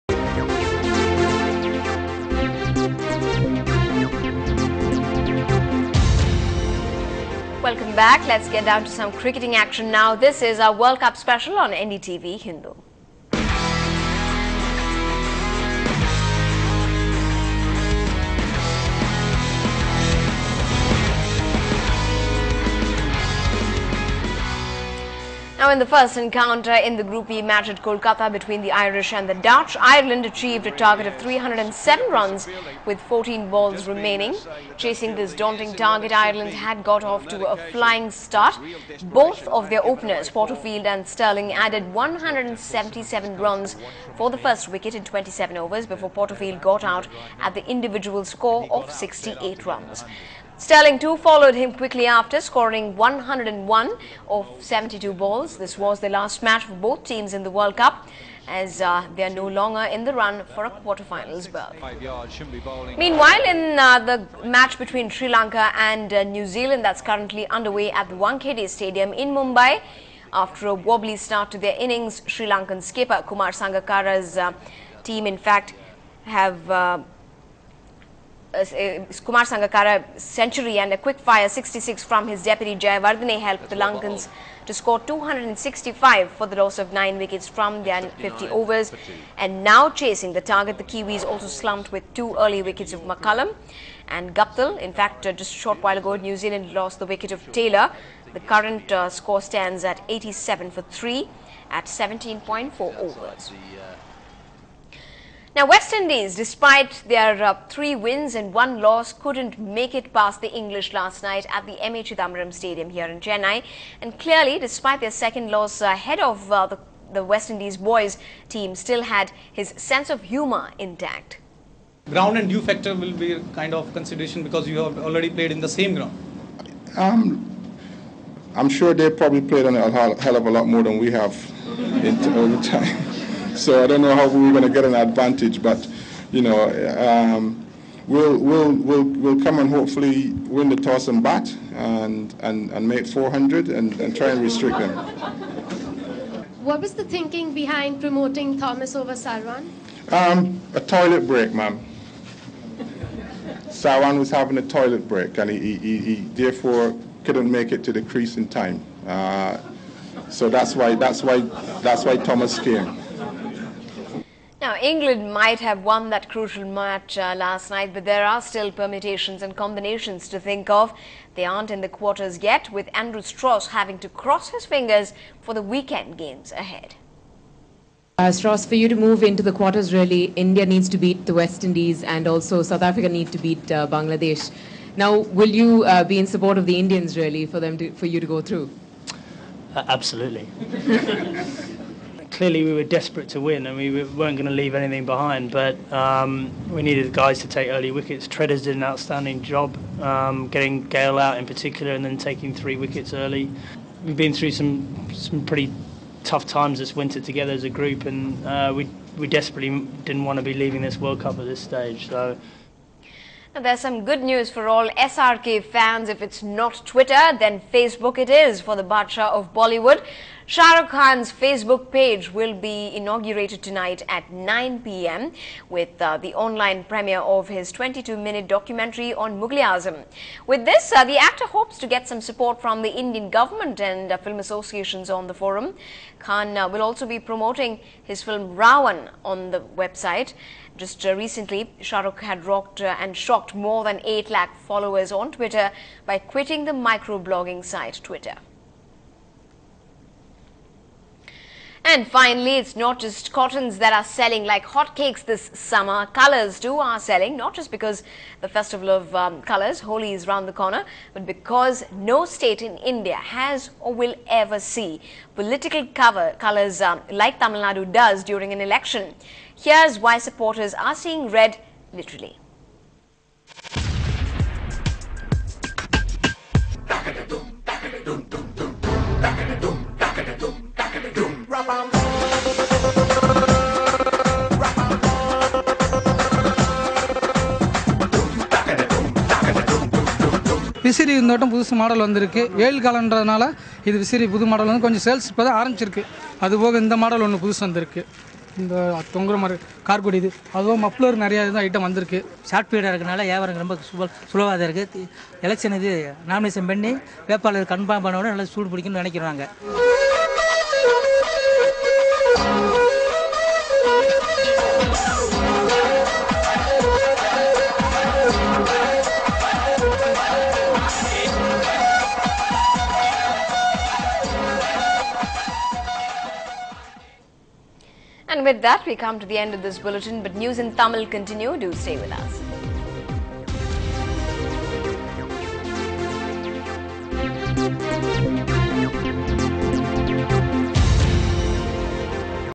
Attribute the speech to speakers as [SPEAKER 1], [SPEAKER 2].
[SPEAKER 1] Welcome back. Let's get down to some cricketing action now. This is our World Cup special on Ndtv-Hindu. Now, in the first encounter in the Group E match at Kolkata between the Irish and the Dutch, Ireland achieved a target of 307 runs with 14 balls remaining. Chasing this daunting target, Ireland had got off to a flying start. Both of their openers, Porterfield and Sterling, added 177 runs for the first wicket in 27 overs before Porterfield got out at the individual score of 68 runs. Sterling too followed him quickly after, scoring 101 of 72 balls. This was the last match for both teams in the World Cup, as they are no longer in the run for a quarterfinals berth. Meanwhile, in the match between Sri Lanka and New Zealand that's currently underway at the Wankhede Stadium in Mumbai, after a wobbly start to their innings, Sri Lankan skipper Kumar Sangakkara's team in fact have Kumar Sangakkara century and a quick-fire 66 from his deputy Jayawardene helped the Lankans to score 265 for the loss of 9 wickets from their 50 overs. And now chasing the target, the Kiwis also slumped with 2 early wickets of McCullum and Guptill. In fact, just a short while ago, New Zealand lost the wicket of Taylor. The current score stands at 87 for 3 at 17.4 overs. Now, West Indies, despite their 3 wins and 1 loss, couldn't make it past the English last night at the M.A. Chidambaram Stadium here in Chennai. And clearly, despite their second loss, head of the West Indies boys team still had his sense of humour intact.
[SPEAKER 2] Ground and dew factor will be a kind of consideration because you have already played in the same ground.
[SPEAKER 3] I'm sure they probably played on a hell of a lot more than we have all the time. So I don't know how we're going to get an advantage, but you know, we'll come and hopefully win the toss and bat and make 400 and try and restrict them.
[SPEAKER 4] What was the thinking behind promoting Thomas over Sarwan?
[SPEAKER 3] A toilet break, ma'am. Sarwan was having a toilet break, and he therefore couldn't make it to the crease in time. So that's why Thomas came.
[SPEAKER 1] Now, England might have won that crucial match last night, but there are still permutations and combinations to think of. They aren't in the quarters yet, with Andrew Strauss having to cross his fingers for the weekend games ahead.
[SPEAKER 5] Strauss, for you to move into the quarters, really, India needs to beat the West Indies and also South Africa need to beat Bangladesh. Now, will you be in support of the Indians, really, for you to go through?
[SPEAKER 6] Absolutely. Clearly we were desperate to win and we weren't going to leave anything behind, but we needed the guys to take early wickets. Treaders did an outstanding job, getting Gale out in particular and then taking 3 wickets early. We've been through some pretty tough times this winter together as a group, and we desperately didn't want to be leaving this World Cup at this stage. So.
[SPEAKER 1] Now, there's some good news for all SRK fans. If it's not Twitter, then Facebook it is for the Badshah of Bollywood. Shah Rukh Khan's Facebook page will be inaugurated tonight at 9 p.m. with the online premiere of his 22-minute documentary on Mughal-e-Azam. With this, the actor hopes to get some support from the Indian government and film associations on the forum. Khan will also be promoting his film Ravan on the website. Just recently, Shah Rukh had rocked and shocked more than 8 lakh followers on Twitter by quitting the microblogging site Twitter. And finally, it's not just cottons that are selling like hotcakes this summer. Colours too are selling, not just because the festival of colours, Holi, is round the corner, but because no state in India has or will ever see political colours like Tamil Nadu does during an election. Here's why supporters are seeing red literally.
[SPEAKER 7] விசிறி இருந்தாட்டும் புதுசு model வந்திருக்கு. வெயில் காலன்றதுனால இது விசிறி புது model வந்து கொஞ்சம் sales இப்போ தான் ஆரம்பிச்சிருக்கு. அதுபோக இந்த மாடல் ஒன்று புதுசு வந்திருக்கு. இந்த தொங்குற மாதிரி கார் கொடி இது அதுவும் மப்ளர் நிறைய ஐட்டம் வந்திருக்கு.
[SPEAKER 8] ஷார்ட் பீரியடாக இருக்கனால வியாபாரம் ரொம்ப சுலவாக இருக்குது. எலெக்ஷன் இது நாமினேஷன் பண்ணி வேட்பாளர் கன்ஃபார்ம் பண்ண நல்லா சூடு பிடிக்கும்னு நினைக்கிறாங்க.
[SPEAKER 1] And with that, we come to the end of this bulletin, but news in Tamil continue. Do stay with us.